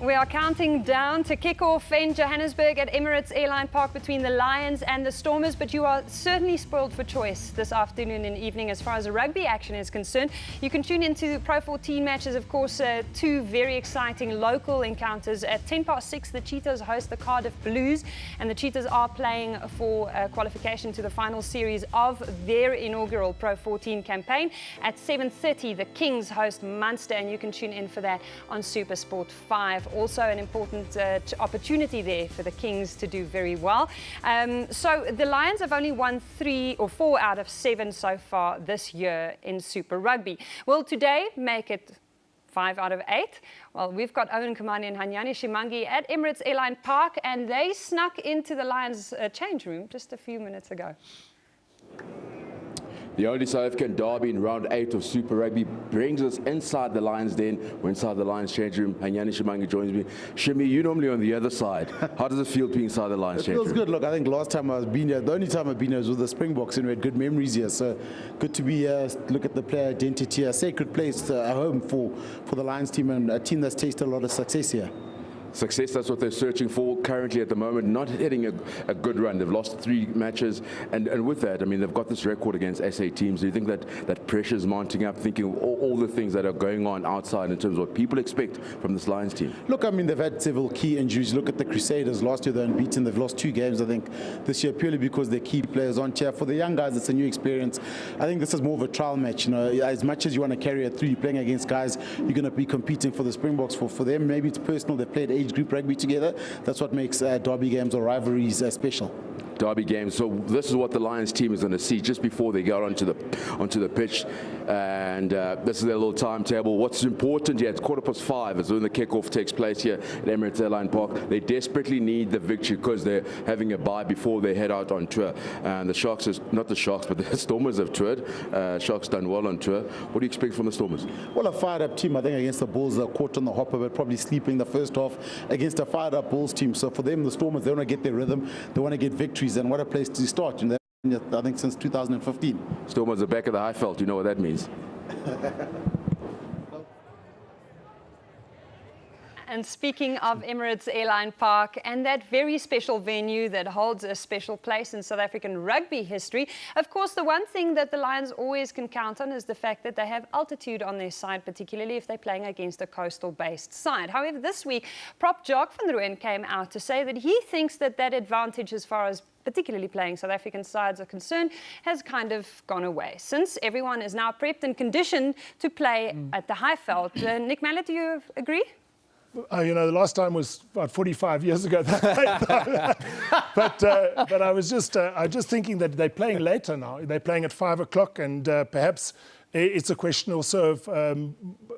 We are counting down to kick off in Johannesburg at Emirates Airline Park between the Lions and the Stormers, but you are certainly spoiled for choice this afternoon and evening as far as the rugby action is concerned. You can tune into the Pro 14 matches, of course, two very exciting local encounters. At 6:10, the Cheetahs host the Cardiff Blues, and the Cheetahs are playing for qualification to the final series of their inaugural Pro 14 campaign. At 7:30, the Kings host Munster, and you can tune in for that on SuperSport 5. Also an important opportunity there for the Kings to do very well. So the Lions have only won 3 or 4 out of 7 so far this year in Super Rugby. Will today make it 5 out of 8? Well, we've got Owen Kamani and Hanyani Shimangi at Emirates Airline Park, and they snuck into the Lions change room just a few minutes ago. The only South African derby in round 8 of Super Rugby brings us inside the Lions den. We're inside the Lions change room. Hanyani Shimangi joins me. Shimi, you're normally on the other side. How does it feel being inside the Lions change room? It feels good. Look, I think last time I was been here, the only time I've been here was with the Springboks, and we had good memories here. So good to be here, look at the player identity, a sacred place, a home for the Lions team, and a team that's tasted a lot of success here. Success, that's what they're searching for currently at the moment, not hitting a good run. They've lost 3 matches, and with that, I mean, they've got this record against SA teams. Do you think that pressure is mounting up, thinking of all the things that are going on outside in terms of what people expect from this Lions team? Look, I mean, they've had several key injuries. Look at the Crusaders. Last year they're unbeaten. They've lost 2 games, I think, this year, purely because their key players aren't here. For the young guys, it's a new experience. I think this is more of a trial match. You know, as much as you want to carry a 3, you're playing against guys, you're going to be competing for the Springboks. For them, maybe it's personal. They've played age group rugby together. That's what makes derby games or rivalries special. Derby games. So this is what the Lions team is going to see just before they go onto the pitch, and this is their little timetable. What's important here? It's 5:15 is when the kickoff takes place here at Emirates Airline Park. They desperately need the victory because they're having a bye before they head out on tour. And the Sharks, not the Sharks, but the Stormers have toured. Sharks done well on tour. What do you expect from the Stormers? Well, a fired-up team. I think against the Bulls, they're caught on the hopper, but probably sleeping the first half against a fired-up Bulls team. So for them, the Stormers, they want to get their rhythm. They want to get victories. And what a place to start, you know, I think since 2015. Stormers are back at the Highveld. You know what that means. And speaking of Emirates Airline Park and that very special venue that holds a special place in South African rugby history, of course, the one thing that the Lions always can count on is the fact that they have altitude on their side, particularly if they're playing against a coastal-based side. However, this week, Prop Jacques van Rooyen came out to say that he thinks that advantage as far as particularly playing South African sides are concerned, has kind of gone away, since everyone is now prepped and conditioned to play at the Highveld. Nick Mallett, do you agree? You know, the last time was about 45 years ago. but I was just thinking that they're playing later now. They're playing at 5 o'clock, and perhaps it's a question also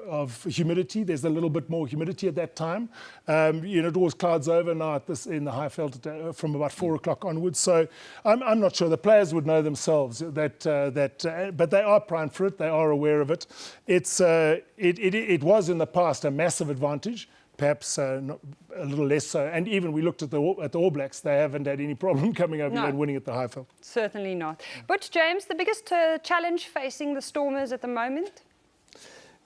of humidity. There's a little bit more humidity at that time. You know, it always clouds over now in the Highveld from about 4 o'clock onwards. So I'm not sure. The players would know themselves but they are primed for it. They are aware of it. It was in the past a massive advantage. Perhaps a little less so. And even we looked at the All Blacks, they haven't had any problem coming over and winning at the Highveld. Certainly not. Butch, James, the biggest challenge facing the Stormers at the moment?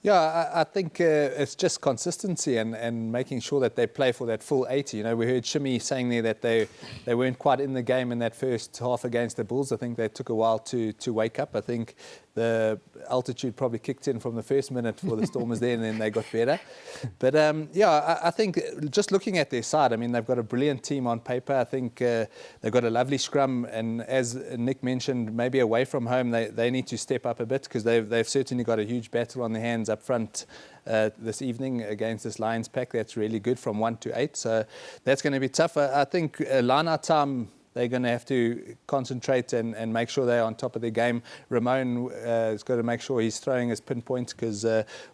Yeah, I think it's just consistency and making sure that they play for that full 80. You know, we heard Shimi saying there that they weren't quite in the game in that first half against the Bulls. I think they took a while to wake up. I think the altitude probably kicked in from the first minute for the Stormers there, and then they got better. But yeah, I think just looking at their side, I mean, they've got a brilliant team on paper. I think they've got a lovely scrum, and as Nick mentioned, maybe away from home they need to step up a bit, because they've certainly got a huge battle on their hands up front this evening against this Lions pack. That's really good from 1 to 8, so that's going to be tough. I think line-out time, they're going to have to concentrate and make sure they're on top of their game. Ramon has got to make sure he's throwing his pinpoints, because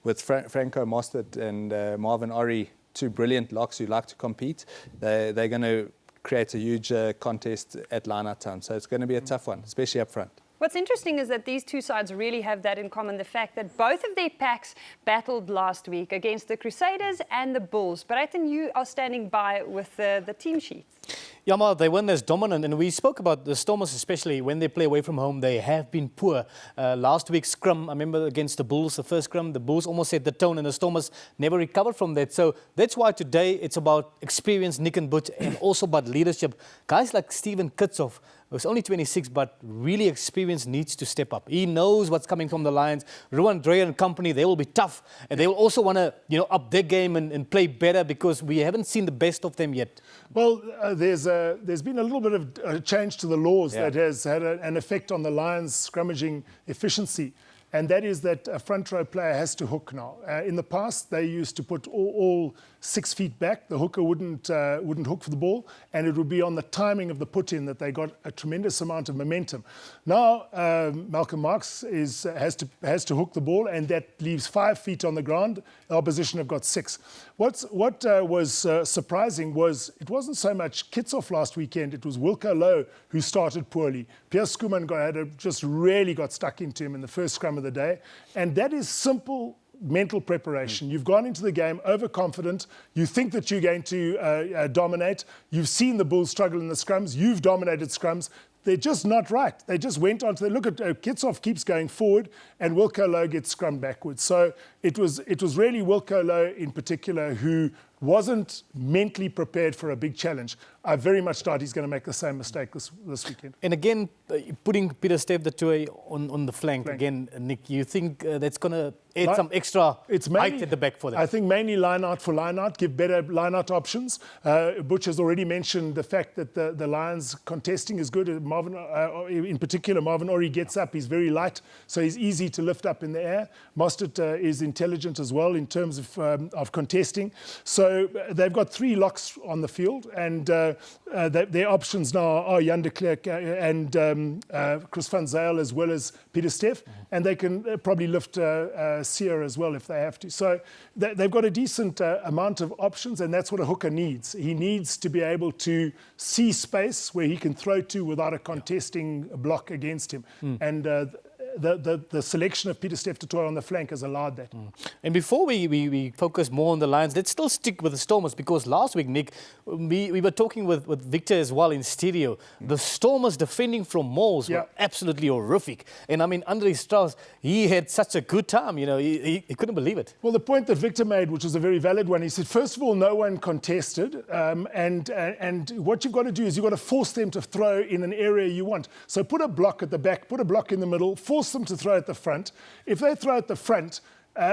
with Franco Mostert and Marvin Orrie, 2 brilliant locks who like to compete, they're going to create a huge contest at line-out time. So it's going to be a tough one, especially up front. What's interesting is that these two sides really have that in common, the fact that both of their packs battled last week against the Crusaders and the Bulls. But Aitan, you are standing by with the team sheets. Yeah, Mal, they weren't as dominant, and we spoke about the Stormers, especially when they play away from home. They have been poor. Last week's scrum, I remember against the Bulls, the first scrum, the Bulls almost set the tone, and the Stormers never recovered from that. So that's why today it's about experience, Nick and Butch, and also about leadership. Guys like Steven Kitshoff, who's only 26, but really experienced, needs to step up. He knows what's coming from the Lions. Ruan Dreyer and company, they will be tough, and they will also want to, up their game and play better, because we haven't seen the best of them yet. Well, there's been a little bit of a change to the laws that has had an effect on the Lions' scrummaging efficiency, and that is that a front row player has to hook now. In the past, they used to put all 6 feet back. The hooker wouldn't hook for the ball, and it would be on the timing of the put-in that they got a tremendous amount of momentum. Now, Malcolm Marx has to hook the ball, and that leaves 5 feet on the ground. The opposition have got 6. What was surprising was it wasn't so much Kitshoff last weekend, it was Wilco Lowe who started poorly. Pierre Schoeman just really got stuck into him in the first scrum of the day, and that is simple mental preparation. You've gone into the game overconfident. You think that you're going to dominate. You've seen the Bulls struggle in the scrums. You've dominated scrums. They're just not right. They just went on to the look at Kitshoff keeps going forward, and Wilco Lowe gets scrummed backwards. So it was really Wilco Lowe in particular who wasn't mentally prepared for a big challenge. I very much doubt he's going to make the same mistake this weekend. And again, putting Pieter-Steph du Toit on the flank again, Nick, you think that's going to add some extra height at the back for them? I think mainly line-out for line-out, give better line-out options. Butch has already mentioned the fact that the Lions contesting is good. Marvin, in particular, Marvin Orie gets up. He's very light, so he's easy to lift up in the air. Mostert is intelligent as well in terms of contesting. So they've got 3 locks on the field, and their options now are Jan de Klerk and Chris van Zyl, as well as Pieter-Steph, and they can probably lift Sear as well if they have to. So they've got a decent amount of options, and that's what a hooker needs. He needs to be able to see space where he can throw to without a contesting block against him. And the selection of Pieter-Steph du Toit on the flank has allowed that. And before we focus more on the Lions, let's still stick with the Stormers, because last week, Nick, we were talking with Victor as well in studio. The Stormers defending from mauls were absolutely horrific. And I mean, Andre Strauss, he had such a good time, he couldn't believe it. Well, the point that Victor made, which was a very valid one, he said, first of all, no one contested, and what you've got to do is you've got to force them to throw in an area you want. So put a block at the back, put a block in the middle, force them to throw at the front. If they throw at the front,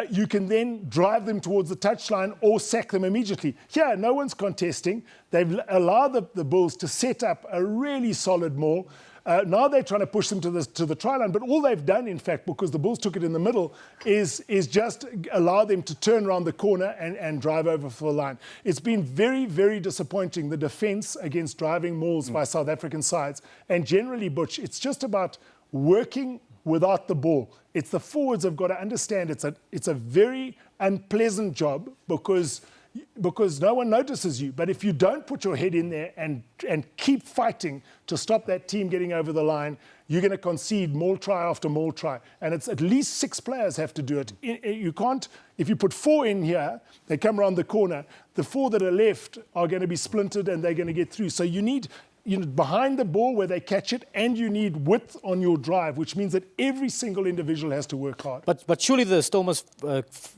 you can then drive them towards the touchline or sack them immediately. Here, no one's contesting. They've allowed the Bulls to set up a really solid maul. Now they're trying to push them to the try line, but all they've done, in fact, because the Bulls took it in the middle, is just allow them to turn around the corner and drive over for the line. It's been very, very disappointing, the defence against driving mauls by South African sides. And generally, Butch, it's just about working without the ball. It's the forwards have got to understand it's a very unpleasant job because no one notices you. But if you don't put your head in there and keep fighting to stop that team getting over the line, you're going to concede maul try after maul try. And it's at least 6 players have to do it. You can't, if you put 4 in here, they come around the corner, the 4 that are left are going to be splintered and they're going to get through. So you need behind the ball where they catch it, and you need width on your drive, which means that every single individual has to work hard. But surely the Stormers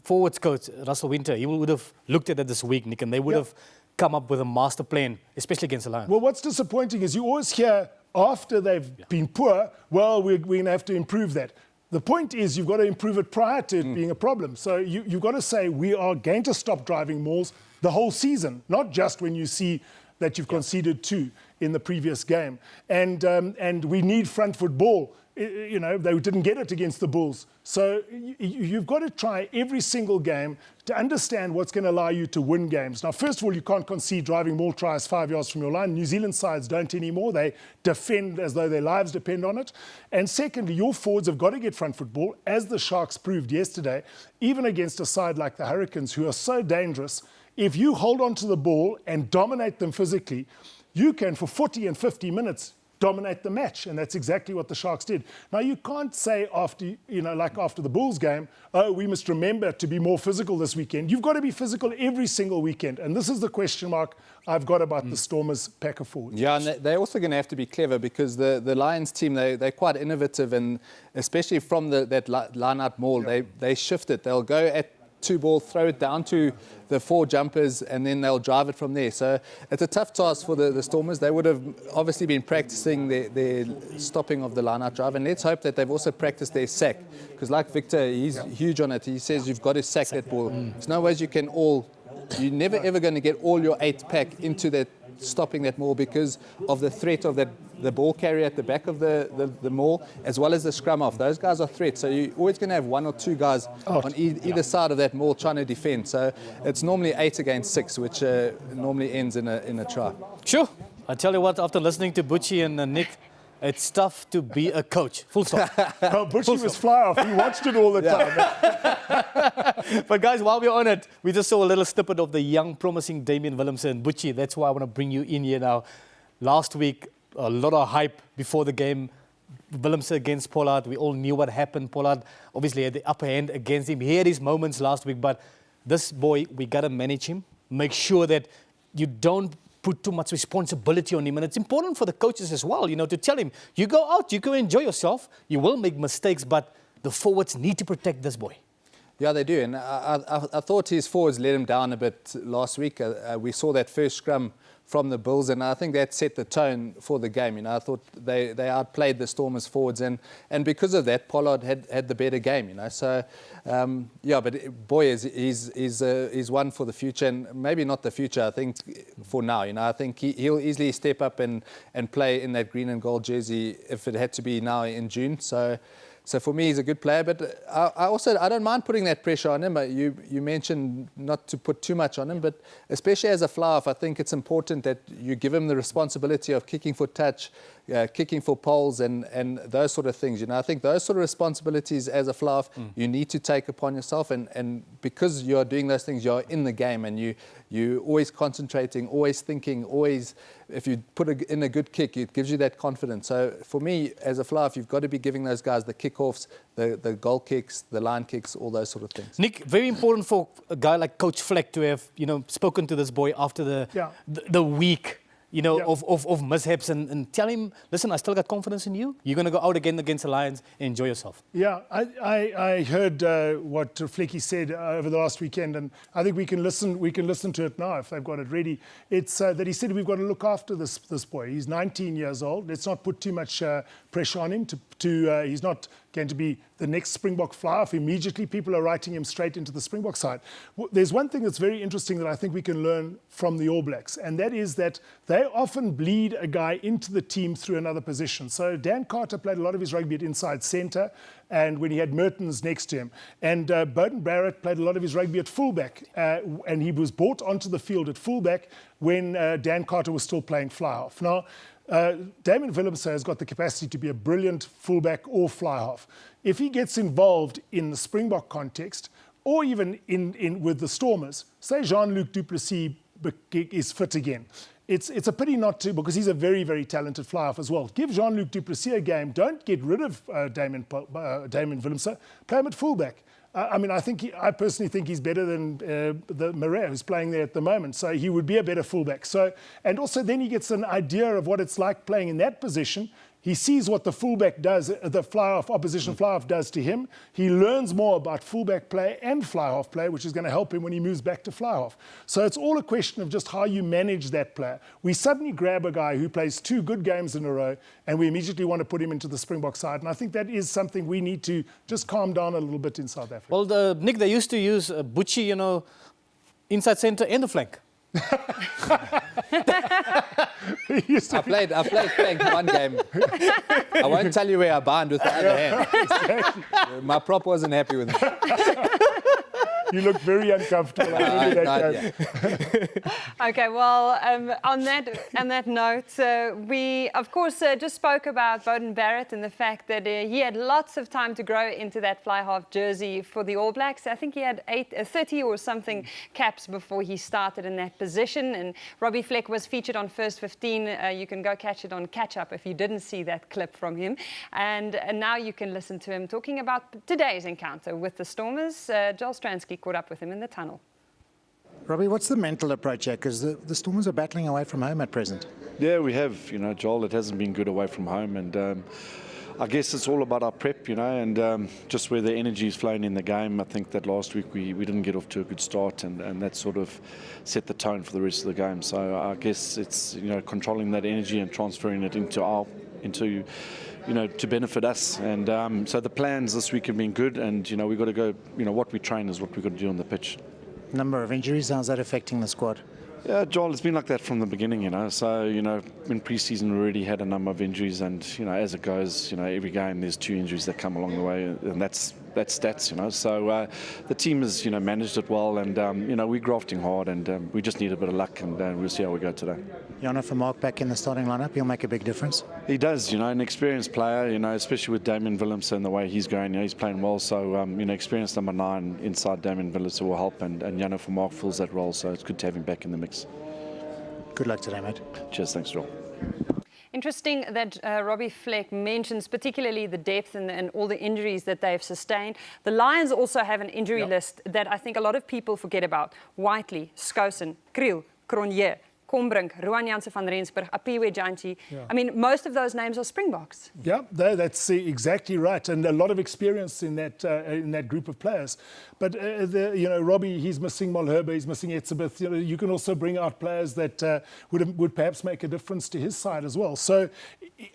forwards coach, Russell Winter, he would have looked at it this week, Nick, and they would have come up with a master plan, especially against the Lions. Well, what's disappointing is you always hear after they've been poor, well, we're going to have to improve that. The point is you've got to improve it prior to it being a problem. So you've got to say we are going to stop driving mauls the whole season, not just when you see that you've conceded 2 in the previous game. And we need front foot ball. They didn't get it against the Bulls. So you've got to try every single game to understand what's going to allow you to win games. Now, first of all, you can't concede driving maul tries 5 yards from your line. New Zealand sides don't anymore. They defend as though their lives depend on it. And secondly, your forwards have got to get front foot ball, as the Sharks proved yesterday, even against a side like the Hurricanes, who are so dangerous. If you hold on to the ball and dominate them physically, you can, for 40 and 50 minutes, dominate the match, and that's exactly what the Sharks did. Now, you can't say after, like after the Bulls game, oh, we must remember to be more physical this weekend. You've got to be physical every single weekend, and this is the question mark I've got about the Stormers' pack of forwards. Yeah, and they're also going to have to be clever because the Lions team, they're quite innovative, and especially from that line-out maul, they shift it. They'll go at 2 ball, throw it down to the 4 jumpers, and then they'll drive it from there. So it's a tough task for the Stormers. They would have obviously been practicing their stopping of the line-out drive, and let's hope that they've also practiced their sack. Because like Victor, he's huge on it. He says you've got to sack that ball. There's no ways you're never ever going to get all your 8 pack into that, stopping that maul because of the threat of the ball carrier at the back of the maul, as well as the scrum half. Those guys are threats. So you're always going to have 1 or 2 guys on either side of that maul trying to defend. So it's normally 8 against 6, which normally ends in a try. Sure. I tell you what, after listening to Butchie and Nick, it's tough to be a coach. Full stop. Well, Butchie was fly off. He watched it all the time. But guys, while we're on it, we just saw a little snippet of the young, promising Damian Willemse. Butchie, that's why I want to bring you in here now. Last week, a lot of hype before the game. Willemse against Pollard. We all knew what happened. Pollard obviously had the upper hand against him. He had his moments last week, but this boy, we got to manage him. Make sure that you don't put too much responsibility on him. And it's important for the coaches as well, to tell him, you go out, you go enjoy yourself. You will make mistakes, but the forwards need to protect this boy. Yeah, they do. And I thought his forwards let him down a bit last week. We saw that first scrum from the Bulls, and I think that set the tone for the game. I thought they outplayed the Stormers forwards, and because of that, Pollard had the better game. So but boy, he's one for the future, and maybe not the future. I think for now, I think he'll easily step up and play in that green and gold jersey if it had to be now in June. So for me, he's a good player, but I don't mind putting that pressure on him. You mentioned not to put too much on him, but especially as a fly-off, I think it's important that you give him the responsibility of kicking for touch, kicking for poles, and those sort of things. I think those sort of responsibilities as a fly-off, you need to take upon yourself, and because you're doing those things, you're in the game, and you're always concentrating, always thinking, always. If you put in a good kick, it gives you that confidence. So for me, as a fly-off, you've got to be giving those guys the kickoffs, the goal kicks, the line kicks, all those sort of things. Nick, very important for a guy like Coach Fleck to have, spoken to this boy after the week, of mishaps and tell him, listen, I still got confidence in you. You're going to go out again against the Lions and enjoy yourself. Yeah, I heard what Flecky said over the last weekend, and I think we can listen to it now if they've got it ready. It's that he said we've got to look after this boy. He's 19 years old. Let's not put too much pressure on him. He's not going to be the next Springbok fly-off immediately. People are writing him straight into the Springbok side. There's one thing that's very interesting that I think we can learn from the All Blacks, and that is that they often bleed a guy into the team through another position. So Dan Carter played a lot of his rugby at inside centre, and when he had Mertens next to him. And Beauden Barrett played a lot of his rugby at fullback, and he was brought onto the field at fullback when Dan Carter was still playing fly-off. Now, Damian Willemse has got the capacity to be a brilliant fullback or fly-half. If he gets involved in the Springbok context, or even in with the Stormers, say Jean-Luc du Plessis is fit again. It's a pity not to, because he's a very, very talented fly-off as well. Give Jean-Luc du Plessis a game. Don't get rid of Damian Willemse. Play him at fullback. I personally think he's better than the Marais, who's playing there at the moment. So he would be a better fullback. And also then he gets an idea of what it's like playing in that position. He sees what the fullback does, the fly-off, opposition fly-off does to him. He learns more about fullback play and fly-off play, which is going to help him when he moves back to fly-off. So it's all a question of just how you manage that player. We suddenly grab a guy who plays 2 good games in a row, and we immediately want to put him into the Springbok side. And I think that is something we need to just calm down a little bit in South Africa. Well, Nick, they used to use Butchie, inside centre and the flank. I played flank one game. I won't tell you where I bind with the other hand. My prop wasn't happy with it. You look very uncomfortable. I remember that game. Okay, well, on that note, we, of course, just spoke about Beauden Barrett and the fact that he had lots of time to grow into that fly-half jersey for the All Blacks. I think he had 30 or something caps before he started in that position. And Robbie Fleck was featured on First 15. You can go catch it on Catch Up if you didn't see that clip from him. And now you can listen to him talking about today's encounter with the Stormers. Joel Stransky caught up with him in the tunnel. Robbie, what's the mental approach here? Because the Stormers are battling away from home at present. Yeah, we have. You know, Joel, it hasn't been good away from home. And I guess it's all about our prep, you know, and just where the energy is flowing in the game. I think that last week we didn't get off to a good start, and that sort of set the tone for the rest of the game. So I guess it's, you know, controlling that energy and transferring it into you know, to benefit us. And so the plans this week have been good, and, you know, we've got to go, you know, what we train is what we've got to do on the pitch. Number of injuries, how's that affecting the squad? Yeah, Joel, it's been like that from the beginning, you know. So, you know, in pre-season we already had a number of injuries, and, you know, as it goes, you know, every game there's 2 injuries that come along the way, and that's stats, you know. So the team has, you know, managed it well, and, you know, we're grafting hard, and we just need a bit of luck, and we'll see how we go today. Jana Vermaak back in the starting lineup, he'll make a big difference. He does, you know, an experienced player, you know, especially with Damien Willemse and the way he's going, you know, he's playing well. So, you know, experienced number 9 inside Damien Willemse will help, and Jana Vermaak fills that role, so it's good to have him back in the mix. Good luck today, mate. Cheers, thanks, Joel. Interesting that Robbie Fleck mentions particularly the depth and all the injuries that they've sustained. The Lions also have an injury list that I think a lot of people forget about. Whiteley, Skousen, Kriel, Cronje, Combrink, Ruan Janse van Rensburg, Apiwe Janchi. I mean, most of those names are Springboks. Yeah, that's exactly right, and a lot of experience in that group of players. But you know, Robbie, he's missing Malherbe, he's missing Etzebeth. You know, you can also bring out players that would perhaps make a difference to his side as well. So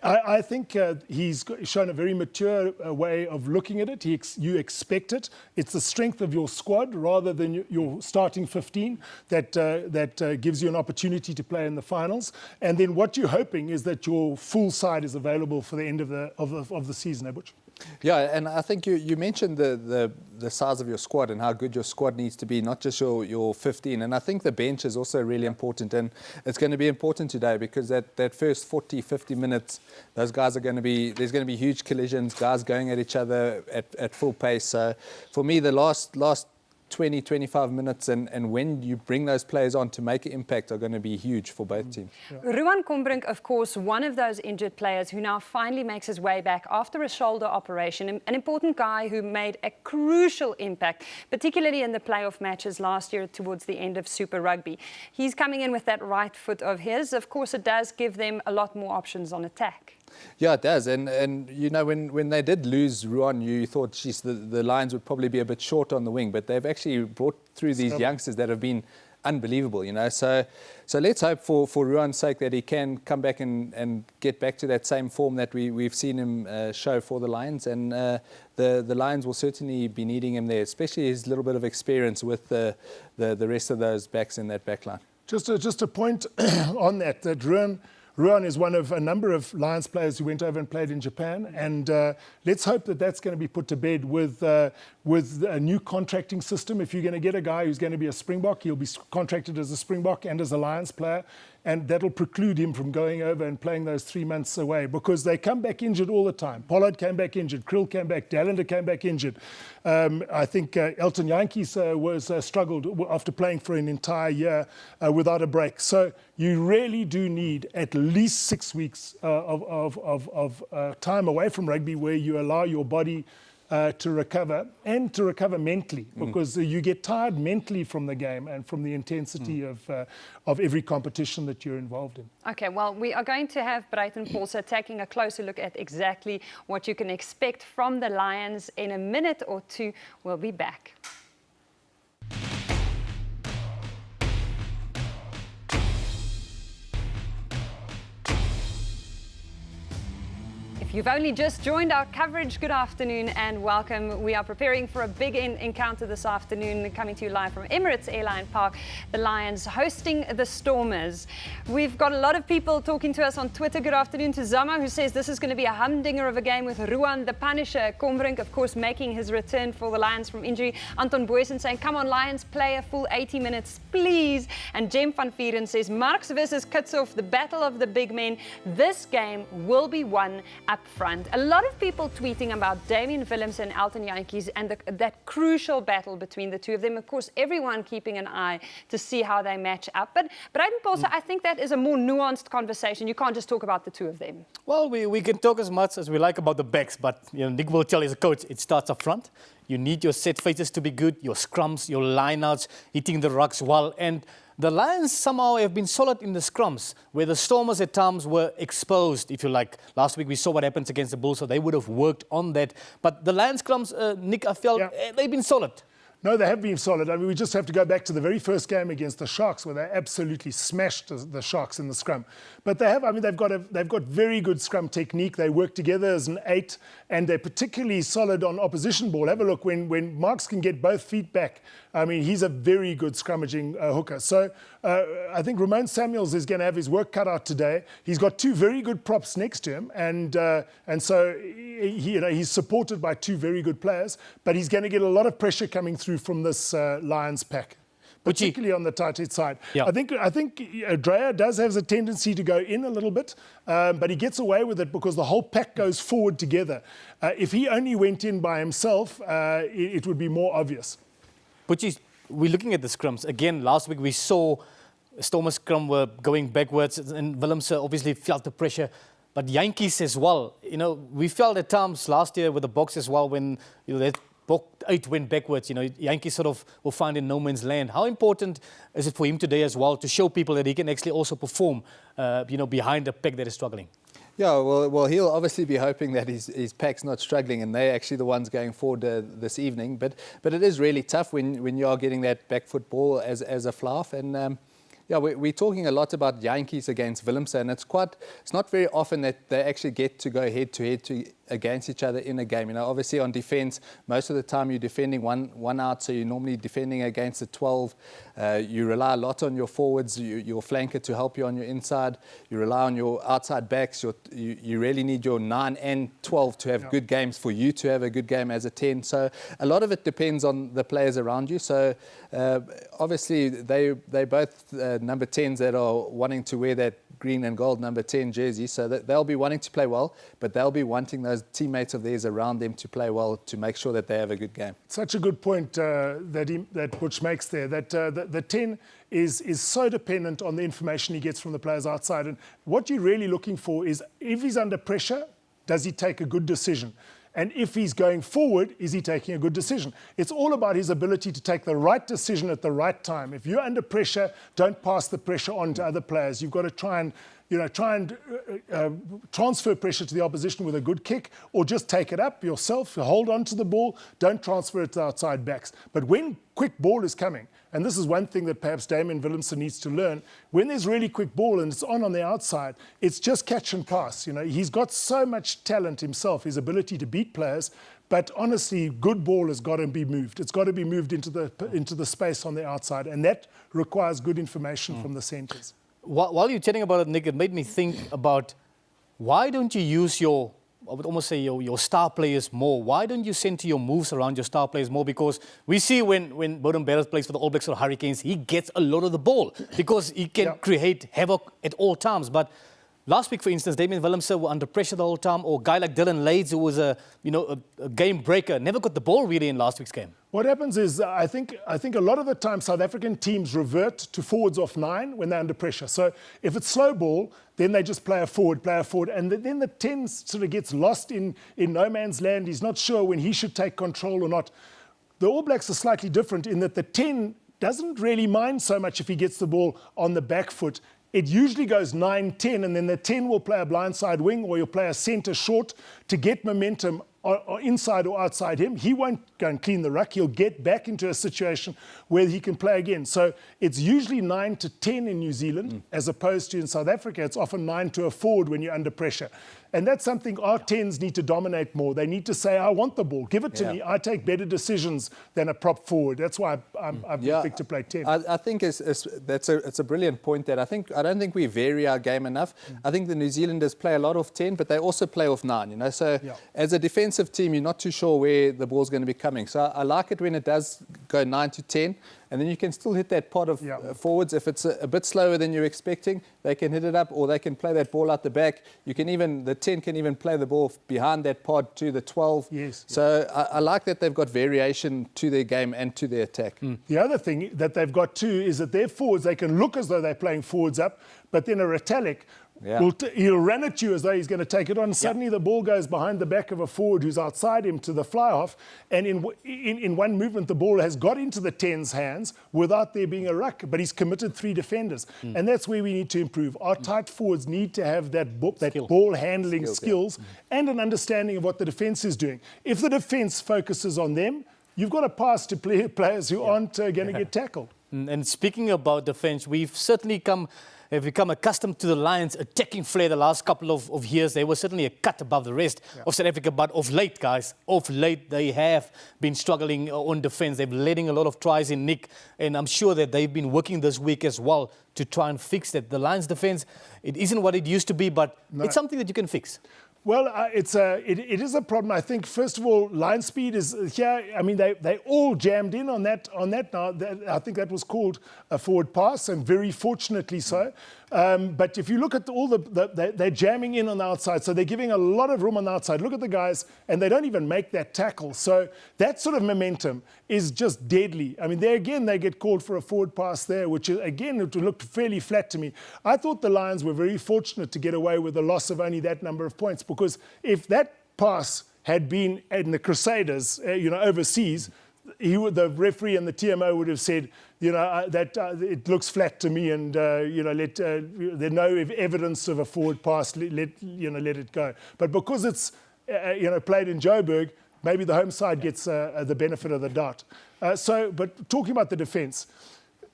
I think he's shown a very mature way of looking at it. You expect it. It's the strength of your squad rather than your starting 15 that gives you an opportunity to play in the finals. And then what you're hoping is that your full side is available for the end of the season, Butch. Yeah, and I think you mentioned the size of your squad and how good your squad needs to be, not just your 15. And I think the bench is also really important, and it's going to be important today because that first 40, 50 minutes, those guys are going to be, there's going to be huge collisions, guys going at each other at full pace. So for me, the last 20, 25 minutes and when you bring those players on to make an impact are going to be huge for both teams. Ruan Combrink, of course, one of those injured players who now finally makes his way back after a shoulder operation. An important guy who made a crucial impact, particularly in the playoff matches last year towards the end of Super Rugby. He's coming in with that right foot of his. Of course, it does give them a lot more options on attack. Yeah, it does. And you know, when they did lose Ruan, you thought, geez, the Lions would probably be a bit short on the wing, but they've actually brought through these youngsters that have been unbelievable, you know. So let's hope for Ruan's sake that he can come back and get back to that same form that we've seen him show for the Lions. And the Lions will certainly be needing him there, especially his little bit of experience with the rest of those backs in that back line. Just a point on that Ruan is one of a number of Lions players who went over and played in Japan, and let's hope that that's going to be put to bed with a new contracting system. If you're going to get a guy who's going to be a Springbok, he'll be contracted as a Springbok and as a Lions player, and that'll preclude him from going over and playing those 3 months away because they come back injured all the time. Pollard came back injured, Kriel came back, Dallander came back injured. I think Elton Jantjies was struggled after playing for an entire year without a break. So you really do need at least 6 weeks of time away from rugby where you allow your body to recover and to recover mentally, because you get tired mentally from the game and from the intensity of every competition that you're involved in. Okay, well, we are going to have Breyton Paulse taking a closer look at exactly what you can expect from the Lions in a minute or two. We'll be back. If If you've only just joined our coverage, good afternoon and welcome. We are preparing for a big encounter this afternoon, coming to you live from Emirates Airline Park. The Lions hosting the Stormers. We've got a lot of people talking to us on Twitter. Good afternoon to Zama, who says this is going to be a humdinger of a game with Ruan the Punisher Kombrink, of course, making his return for the Lions from injury. Anton Boysen saying, come on Lions, play a full 80 minutes, please. And Jem van Vieren says, Marks versus Kitshoff, the battle of the big men. This game will be won up front. A lot of people tweeting about Damian Willemse and Elton Jantjies and that crucial battle between the two of them. Of course, everyone keeping an eye to see how they match up. But Aiden Paulse, I think that is a more nuanced conversation. You can't just talk about the two of them. Well, we can talk as much as we like about the backs, but Nick will tell his coach it starts up front. You need your set phases to be good, your scrums, your lineouts, hitting the rucks well. And the Lions somehow have been solid in the scrums, where the Stormers at times were exposed, if you like. Last week we saw what happens against the Bulls, so they would have worked on that. But the Lions scrums, Nick, I felt they've been solid. No, they have been solid. I mean, we just have to go back to the very first game against the Sharks, where they absolutely smashed the Sharks in the scrum. But they've got very good scrum technique. They work together as an 8, and they're particularly solid on opposition ball. Have a look when Marks can get both feet back. I mean, he's a very good scrummaging hooker. So I think Ramon Samuels is going to have his work cut out today. He's got 2 very good props next to him, and so he's supported by 2 very good players. But he's going to get a lot of pressure coming through from this Lions pack, particularly on the tight head side. Yeah. I think Dreyer does have a tendency to go in a little bit, but he gets away with it because the whole pack goes forward together. If he only went in by himself, it would be more obvious. Butchie, we're looking at the scrums. Again, last week we saw Stormers scrum were going backwards, and Willemse obviously felt the pressure. But Jantjies as well. We felt at times last year with the Boks as well when that Bok 8 went backwards. Jantjies sort of will find in no man's land. How important is it for him today as well to show people that he can actually also perform, behind a pack that is struggling? Yeah, well, he'll obviously be hoping that his pack's not struggling, and they're actually the ones going forward this evening. But it is really tough when you are getting that back foot ball as a fluff. And we're talking a lot about Jantjies against Willemse, and it's not very often that they actually get to go head to head against each other in a game. Obviously on defense, most of the time you're defending one out, so you're normally defending against a 12. You rely a lot on your forwards, your flanker to help you on your inside. You rely on your outside backs. You really need your 9 and 12 to have good games for you to have a good game as a 10. So a lot of it depends on the players around you. So obviously they both number 10s that are wanting to wear that green and gold number 10 jersey, so that they'll be wanting to play well, but they'll be wanting those teammates of theirs around them to play well to make sure that they have a good game. Such a good point that Butch makes there, that the 10 is so dependent on the information he gets from the players outside. And what you're really looking for is, if he's under pressure, does he take a good decision? And if he's going forward, is he taking a good decision? It's all about his ability to take the right decision at the right time. If you're under pressure, don't pass the pressure on to other players. You've got to try and transfer pressure to the opposition with a good kick, or just take it up yourself, hold on to the ball, don't transfer it to outside backs. But when quick ball is coming, and this is one thing that perhaps Damian Willemse needs to learn, when there's really quick ball and it's on the outside, it's just catch and pass. He's got so much talent himself, his ability to beat players, but honestly, good ball has got to be moved. It's got to be moved into the space on the outside, and that requires good information from the centres. While you're chatting about it, Nick, it made me think about, why don't you use I would almost say your star players more? Why don't you center your moves around your star players more? Because we see when Beauden Barrett plays for the All Blacks or Hurricanes, he gets a lot of the ball because he can create havoc at all times. But last week, for instance, Damian Willemse were under pressure the whole time, or a guy like Dylan Lades, who was a game breaker, never got the ball really in last week's game. What happens is, I think a lot of the time South African teams revert to forwards off 9 when they're under pressure. So if it's slow ball, then they just play a forward, and then the 10 sort of gets lost in no man's land. He's not sure when he should take control or not. The All Blacks are slightly different in that the 10 doesn't really mind so much if he gets the ball on the back foot. It usually goes 9-10, and then the 10 will play a blindside wing, or you'll play a centre short to get momentum or inside or outside him. He won't go and clean the ruck. He'll get back into a situation where he can play again. So it's usually 9-10 in New Zealand, as opposed to in South Africa, it's often 9 to a forward when you're under pressure. And that's something our 10s need to dominate more. They need to say, I want the ball, give it to Yeah. me. I take better decisions than a prop forward. That's why I've been picked to play 10. I think it's a brilliant point there. I don't think we vary our game enough. I think the New Zealanders play a lot of 10, but they also play off 9. You know, so as a defensive team, you're not too sure where the ball's going to be coming. So I like it when it does go 9 to 10, and then you can still hit that pod of forwards. If it's a bit slower than you're expecting, they can hit it up, or they can play that ball out the back. The 10 can even play the ball behind that pod to the 12. Yes. So I like that they've got variation to their game and to their attack. The other thing that they've got too is that their forwards, they can look as though they're playing forwards up, but then a Retallick, he'll run at you as though he's going to take it on. Suddenly the ball goes behind the back of a forward who's outside him to the fly-off, and in one movement the ball has got into the 10's hands without there being a ruck, but he's committed 3 defenders. And that's where we need to improve. Our tight forwards need to have that ball handling skills and an understanding of what the defence is doing. If the defence focuses on them, you've got to pass to players who aren't going to get tackled. And speaking about defence, we've certainly have become accustomed to the Lions attacking flair the last couple of years. They were certainly a cut above the rest of South Africa, but of late, guys, they have been struggling on defence. They're letting a lot of tries in, Nick, and I'm sure that they've been working this week as well to try and fix that. The Lions defence, it isn't what it used to be, but it's something that you can fix. Well, it is a problem. I think, first of all, line speed is here. I mean, they all jammed in on that now. I think that was called a forward pass, and very fortunately so. But if you look at they're jamming in on the outside, so they're giving a lot of room on the outside. Look at the guys, and they don't even make that tackle. So that sort of momentum is just deadly. I mean, they get called for a forward pass there, which again, it looked fairly flat to me. I thought the Lions were very fortunate to get away with the loss of only that number of points, because if that pass had been in the Crusaders, overseas, the referee and the TMO would have said, that it looks flat to me, and there's no evidence of a forward pass. Let it go. But because it's played in Joburg, maybe the home side gets the benefit of the doubt. But talking about the defence,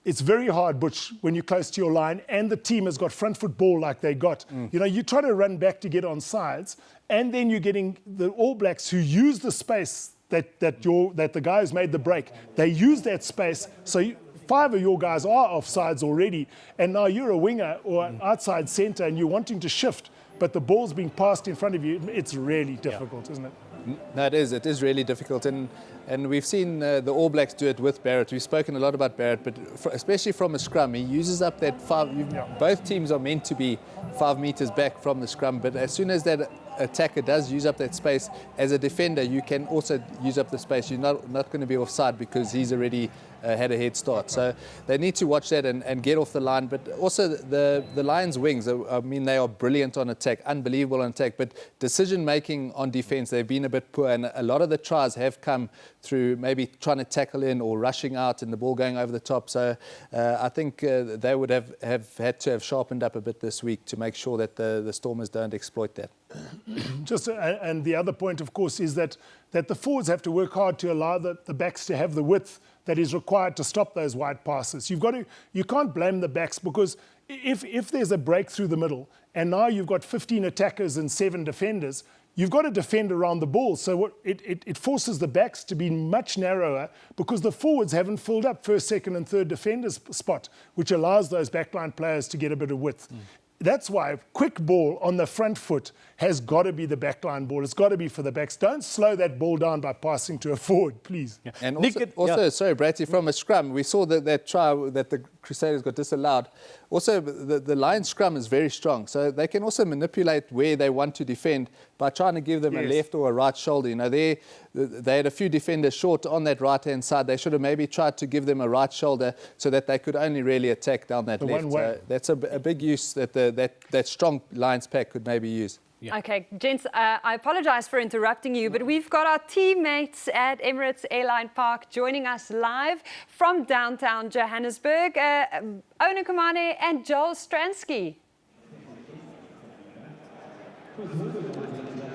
it's very hard, Butch, when you're close to your line and the team has got front foot ball like they got. You try to run back to get on sides, and then you're getting the All Blacks who use the space that the guy who's made the break. They use that space, so 5 of your guys are offsides already, and now you're a winger or an outside centre and you're wanting to shift, but the ball's being passed in front of you. It's really difficult, isn't it? No, it is. It is really difficult, and we've seen the All Blacks do it with Barrett. We've spoken a lot about Barrett, but especially from a scrum, he uses up that 5. Both teams are meant to be 5 meters back from the scrum, but as soon as that attacker does use up that space, as a defender, you can also use up the space. You're not going to be offside because he's already had a head start. So they need to watch that and get off the line. But also the Lions' wings, I mean, they are brilliant on attack, unbelievable on attack. But decision-making on defence, they've been a bit poor. And a lot of the tries have come through maybe trying to tackle in or rushing out and the ball going over the top. So I think they would have had to have sharpened up a bit this week to make sure that the Stormers don't exploit that. And the other point, of course, is that the forwards have to work hard to allow the backs to have the width that is required to stop those wide passes. You can't blame the backs, because if there's a break through the middle and now you've got 15 attackers and 7 defenders, you've got to defend around the ball. So it forces the backs to be much narrower, because the forwards haven't filled up first, second and third defenders spot, which allows those backline players to get a bit of width. That's why quick ball on the front foot has got to be the backline ball. It's got to be for the backs. Don't slow that ball down by passing to a forward, please. Yeah. And sorry, Bratty, from a scrum, we saw that try that the Crusaders got disallowed. Also, the Lions scrum is very strong, so they can also manipulate where they want to defend by trying to give them a left or a right shoulder. They had a few defenders short on that right-hand side. They should have maybe tried to give them a right shoulder so that they could only really attack down that left. So that's a big use that strong Lions pack could maybe use. Yeah. Okay, gents, I apologize for interrupting you, but we've got our teammates at Emirates Airline Park joining us live from downtown Johannesburg, Ona Kumane and Joel Stransky.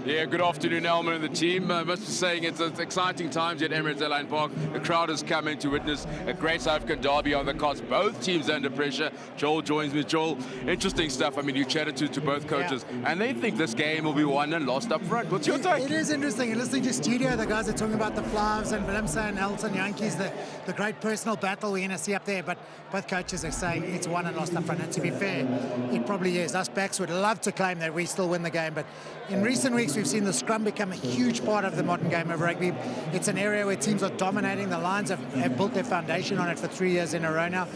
Yeah, good afternoon, Elmer and the team. I must be saying it's exciting times at Emirates Airline Park. The crowd is coming to witness a great South African derby on the cards. Both teams under pressure. Joel joins me. Joel, interesting stuff. I mean, you chatted to both coaches, and they think this game will be won and lost up front. What's your take? It is interesting. And listening to Studio, the guys are talking about the Flavs and Willemse and Elton Yankees, the great personal battle we're going to see up there. But both coaches are saying it's won and lost up front. And to be fair, it probably is. Us backs would love to claim that we still win the game, but in recent weeks we've seen the scrum become a huge part of the modern game of rugby. It's an area where teams are dominating. The Lions have built their foundation on it for 3 years in a row now.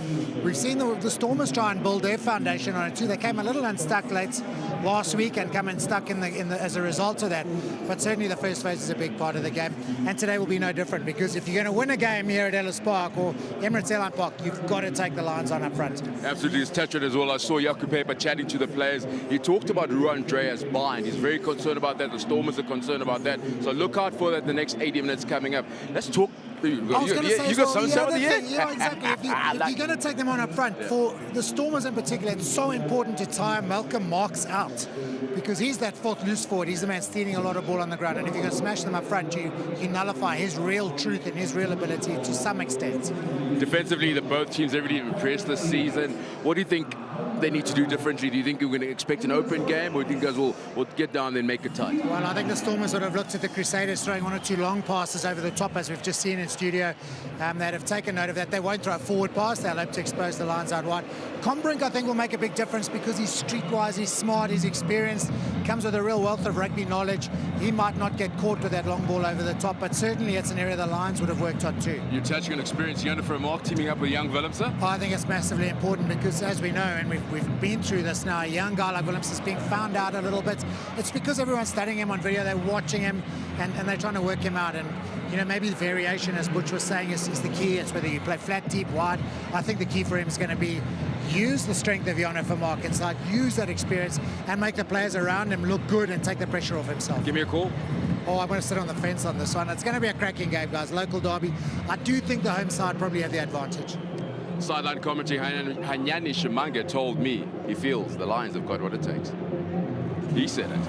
We've seen the Stormers try and build their foundation on it too. They came a little unstuck late last week and come unstuck as a result of that. But certainly the first phase is a big part of the game, and today will be no different, because if you're going to win a game here at Ellis Park or Emirates Airline Park, you've got to take the Lions on up front. Absolutely, he's touched it as well. I saw Jaco Pepa chatting to the players. He talked about Ruan Drea's bind. He's very concerned about that. The Stormers are concerned about that. So look out for that the next 80 minutes coming up. Let's talk. You got something to say? Yeah, exactly. If you're going to take them on up front, for the Stormers in particular, it's so important to tire Malcolm Marx out, because he's that fourth loose forward. He's the man stealing a lot of ball on the ground, and if you're going to smash them up front, you nullify his real truth and his real ability to some extent. Defensively, both teams have really impressed this season. What do you think they need to do differently? Do you think we're going to expect an open game, or do you think guys will get down there and make it tight? Well, I think the Stormers would have looked at the Crusaders throwing one or two long passes over the top, as we've just seen in studio, that have taken note of that. They won't throw a forward pass. They'll hope to expose the Lions out wide. Combrink, I think, will make a big difference because he's streetwise, he's smart, he's experienced, comes with a real wealth of rugby knowledge. He might not get caught with that long ball over the top, but certainly it's an area the Lions would have worked on too. You're touching on experience. You're under for a mark, teaming up with young Willemse? I think it's massively important because, as we know, and we've been through this now, a young guy like Willemse is being found out a little bit. It's because everyone's studying him on video, they're watching him, and they're trying to work him out. And maybe the variation, as Butch was saying, is the key. It's whether you play flat, deep, wide. I think the key for him is going to be use the strength of Jana Vermaak inside, use that experience, and make the players around him look good and take the pressure off himself. Give me a call. Oh, I'm going to sit on the fence on this one. It's going to be a cracking game, guys. Local derby. I do think the home side probably have the advantage. Sideline commentary, Hanyani Shimanga told me he feels the Lions have got what it takes. He said it.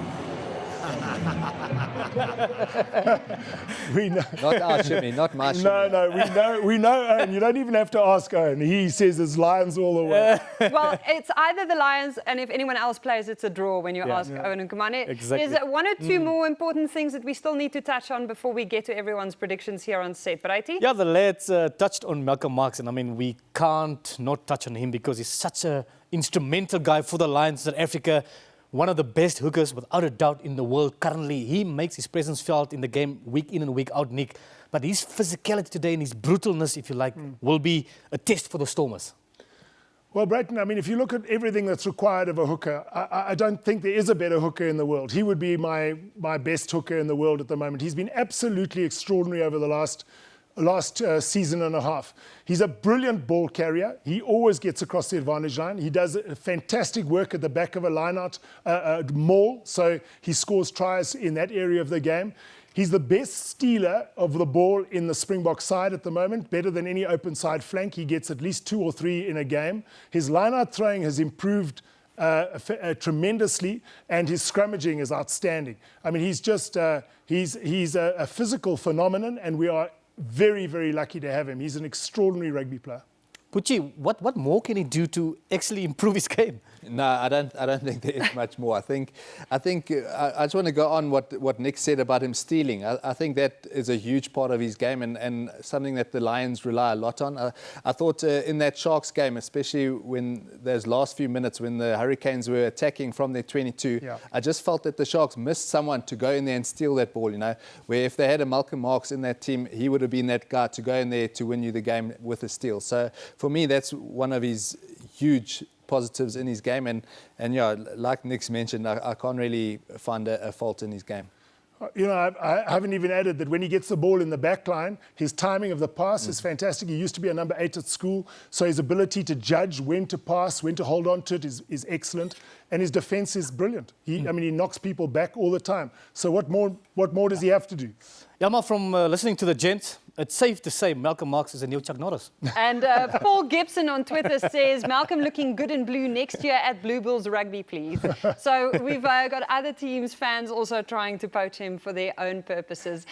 We know. Not our Shimmy, not my Shimmy. No, we know, and you don't even have to ask Owen. He says it's Lions all the way. Well, it's either the Lions, and if anyone else plays, it's a draw when you ask Owen and Kumane. Exactly. Is there one or two more important things that we still need to touch on before we get to everyone's predictions here on set? But IT? Yeah, the lads touched on Malcolm Marx, and I mean, we can't not touch on him because he's such an instrumental guy for the Lions South Africa. One of the best hookers, without a doubt, in the world currently. He makes his presence felt in the game week in and week out, Nick. But his physicality today and his brutalness, if you like, will be a test for the Stormers. Well, Brayton, I mean, if you look at everything that's required of a hooker, I don't think there is a better hooker in the world. He would be my best hooker in the world at the moment. He's been absolutely extraordinary over the last season and a half. He's a brilliant ball carrier. He always gets across the advantage line. He does fantastic work at the back of a line-out maul, so he scores tries in that area of the game. He's the best stealer of the ball in the Springbok side at the moment, better than any open side flank. He gets at least 2 or 3 in a game. His line-out throwing has improved tremendously, and his scrummaging is outstanding. I mean, he's just he's a physical phenomenon, and we are very, very lucky to have him. He's an extraordinary rugby player. Pucci, what more can he do to actually improve his game? No, I don't think there is much more. I think I just want to go on what Nick said about him stealing. I think that is a huge part of his game and something that the Lions rely a lot on. I thought in that Sharks game, especially when those last few minutes when the Hurricanes were attacking from their 22, I just felt that the Sharks missed someone to go in there and steal that ball, where if they had a Malcolm Marx in that team, he would have been that guy to go in there to win you the game with a steal. So for me, that's one of his huge positives in his game, and like Nick's mentioned, I can't really find a fault in his game. I haven't even added that when he gets the ball in the back line, his timing of the pass is fantastic. He used to be a number 8 at school, so his ability to judge when to pass, when to hold on to it is excellent, and his defense is brilliant. He knocks people back all the time. So what more does he have to do? Yama, from listening to the gents, it's safe to say Malcolm Marx is a new Chuck Norris. And Paul Gibson on Twitter says, Malcolm looking good in blue next year at Blue Bulls rugby, please. So we've got other teams' fans also trying to poach him for their own purposes.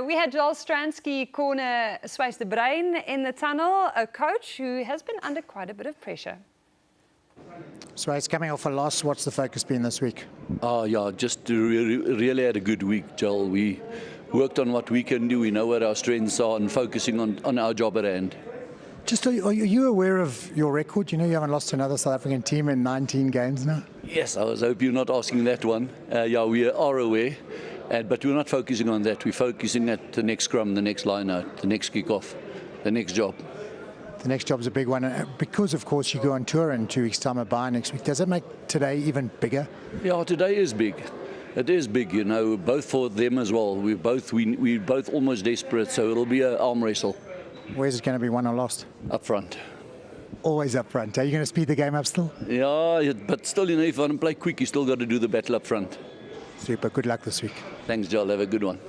We had Joel Stransky corner Swys de Bruin in the tunnel, a coach who has been under quite a bit of pressure. So it's coming off a loss. What's the focus been this week? Oh, yeah, just really had a good week, Joel. We worked on what we can do. We know what our strengths are and focusing on our job at hand. Just, are you aware of your record? You know you haven't lost to another South African team in 19 games now? Yes, I hope you're not asking that one. Yeah, we are aware, but we're not focusing on that. We're focusing at the next scrum, the next line-out, the next kick-off, the next job. The next job's a big one. Because, of course, you go on tour in 2 weeks' time at Bayern next week. Does it make today even bigger? Yeah, today is big. It is big, you know, both for them as well. We're both almost desperate, so it'll be an arm wrestle. Where's it going to be won or lost? Up front. Always up front. Are you going to speed the game up still? Yeah, but still, you know, if you want to play quick, you still got to do the battle up front. Super. Good luck this week. Thanks, Joel. Have a good one.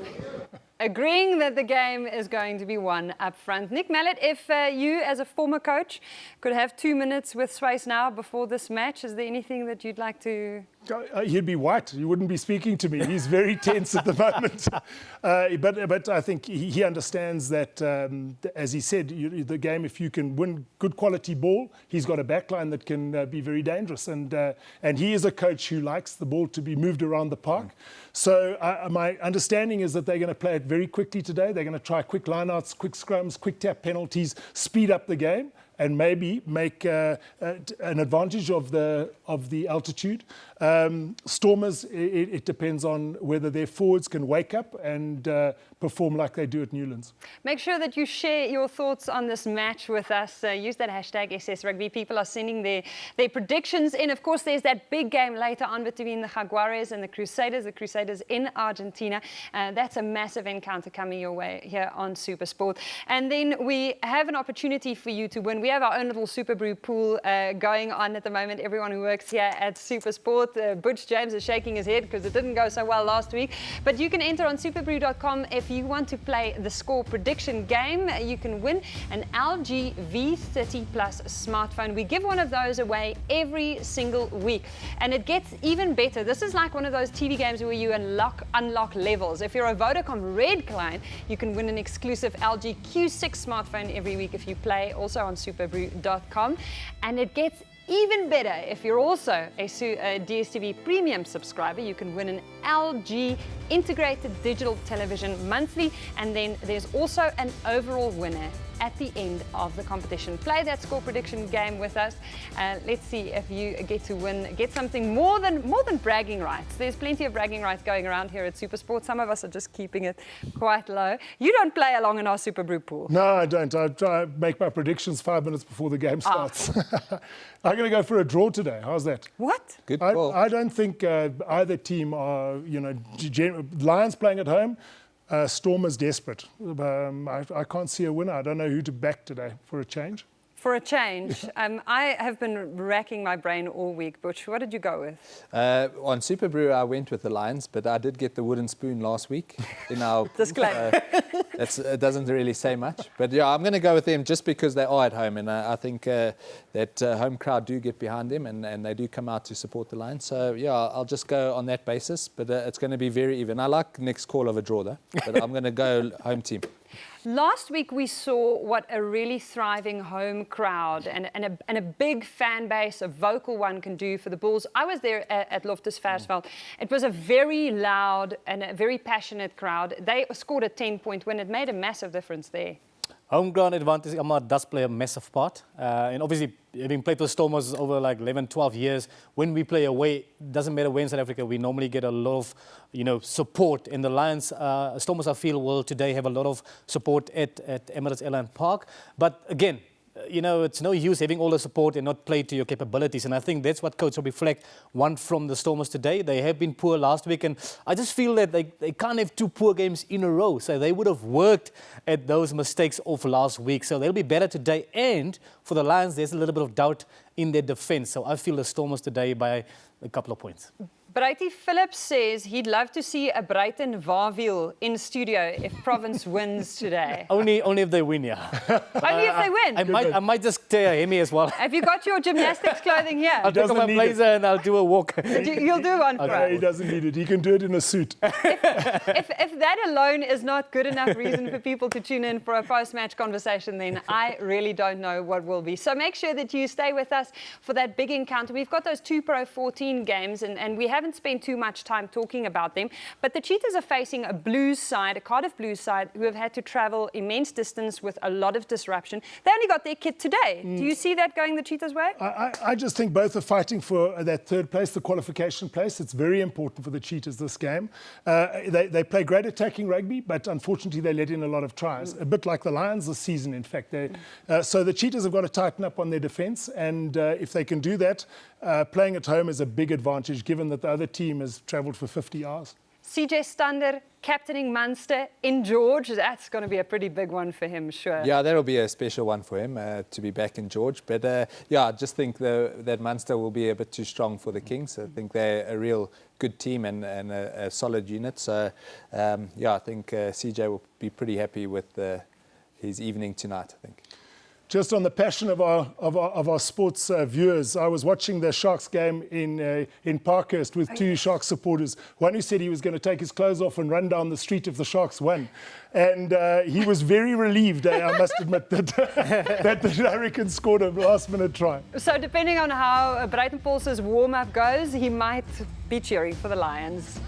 Agreeing that the game is going to be won up front. Nick Mallett, if you as a former coach could have 2 minutes with Swys now before this match, is there anything that you'd like to... He'd be white. He wouldn't be speaking to me. He's very tense at the moment. But I think he understands that, as he said, the game, if you can win good quality ball, he's got a backline that can be very dangerous. And he is a coach who likes the ball to be moved around the park. So my understanding is that they're going to play it very quickly today. They're going to try quick lineouts, quick scrums, quick tap penalties, speed up the game, and maybe make an advantage of the altitude. Stormers, it depends on whether their forwards can wake up and perform like they do at Newlands. Make sure that you share your thoughts on this match with us. Use that hashtag SSRugby. People are sending their predictions in. Of course, there's that big game later on between the Jaguares and the Crusaders in Argentina. That's a massive encounter coming your way here on SuperSport. And then we have an opportunity for you to win. We have our own little Super Brew pool going on at the moment. Everyone who works here at SuperSport. Butch James is shaking his head because it didn't go so well last week. But you can enter on superbrew.com if you want to play the score prediction game. You can win an LG V30 Plus smartphone. We give one of those away every single week. And it gets even better. This is like one of those TV games where you unlock levels. If you're a Vodacom Red client, you can win an exclusive LG Q6 smartphone every week if you play also on superbrew.com. And it gets even better, if you're also a DSTV Premium subscriber, you can win an LG integrated digital television monthly, and then there's also an overall winner at the end of the competition. Play that score prediction game with us. Let's see if you get to win, get something more than bragging rights. There's plenty of bragging rights going around here at SuperSport. Some of us are just keeping it quite low. You don't play along in our Super Brew pool. No, I don't. I try to make my predictions 5 minutes before the game starts. I'm going to go for a draw today. How's that? What? Good call. I don't think either team are, Lions playing at home. Stormers desperate. I can't see a winner. I don't know who to back today for a change. For a change, I have been racking my brain all week. Butch, what did you go with? On Super Brew, I went with the Lions, but I did get the wooden spoon last week. In our Disclaimer. It doesn't really say much. But yeah, I'm going to go with them just because they are at home. And I think that home crowd do get behind them and they do come out to support the Lions. So yeah, I'll just go on that basis. But it's going to be very even. I like Nick's call of a draw though. But I'm going to go home team. Last week we saw what a really thriving home crowd and a big fan base, a vocal one, can do for the Bulls. I was there at Loftus Versfeld. It was a very loud and a very passionate crowd. They scored a 10-point win. It made a massive difference there. Home ground advantage, does play a massive part. And obviously, having played with Stormers over like 11, 12 years, when we play away, doesn't matter where in South Africa, we normally get a lot of, support. And the Lions, Stormers, I feel, will today have a lot of support at Emirates Airline Park. But again, it's no use having all the support and not play to your capabilities. And I think that's what Coach Robbie Fleck want from the Stormers today. They have been poor last week, and I just feel that they can't have 2 poor games in a row. So they would have worked at those mistakes of last week. So they'll be better today. And for the Lions, there's a little bit of doubt in their defense. So I feel the Stormers today by a couple of points. Brighty Phillips says he'd love to see a Brighton Varville in studio if Province wins today. Only if they win, yeah. Only if they win. I might just tear a hemi as well. Have you got your gymnastics clothing here? I'll take off doesn't my need blazer and I'll do a walk. You'll do one for He us. doesn't need it. He can do it in a suit. If that alone is not good enough reason for people to tune in for a post-match conversation, then I really don't know what will be. So make sure that you stay with us for that big encounter. We've got those 2 Pro 14 games, and we haven't spent too much time talking about them. But the Cheetahs are facing a Blues side, a Cardiff Blues side, who have had to travel immense distance with a lot of disruption. They only got their kit today. Do you see that going the Cheetahs' way? I just think both are fighting for that third place, the qualification place. It's very important for the Cheetahs this game. They play great attacking rugby, but unfortunately they let in a lot of tries, a bit like the Lions this season, in fact. So the Cheetahs have got to tighten up on their defence, and if they can do that, playing at home is a big advantage, given that the other team has travelled for 50 hours. CJ Stander captaining Munster in George. That's going to be a pretty big one for him, sure. Yeah, that'll be a special one for him to be back in George. But yeah, I just think that Munster will be a bit too strong for the Kings. I think they're a real good team and a solid unit. So yeah, I think CJ will be pretty happy with his evening tonight, I think. Just on the passion of our sports viewers, I was watching the Sharks game in Parkhurst with 2 Sharks supporters. One who said he was going to take his clothes off and run down the street if the Sharks won. And he was very relieved, I must admit, that the Hurricanes scored a last-minute try. So depending on how Brighton Pulse's warm-up goes, he might be cheering for the Lions.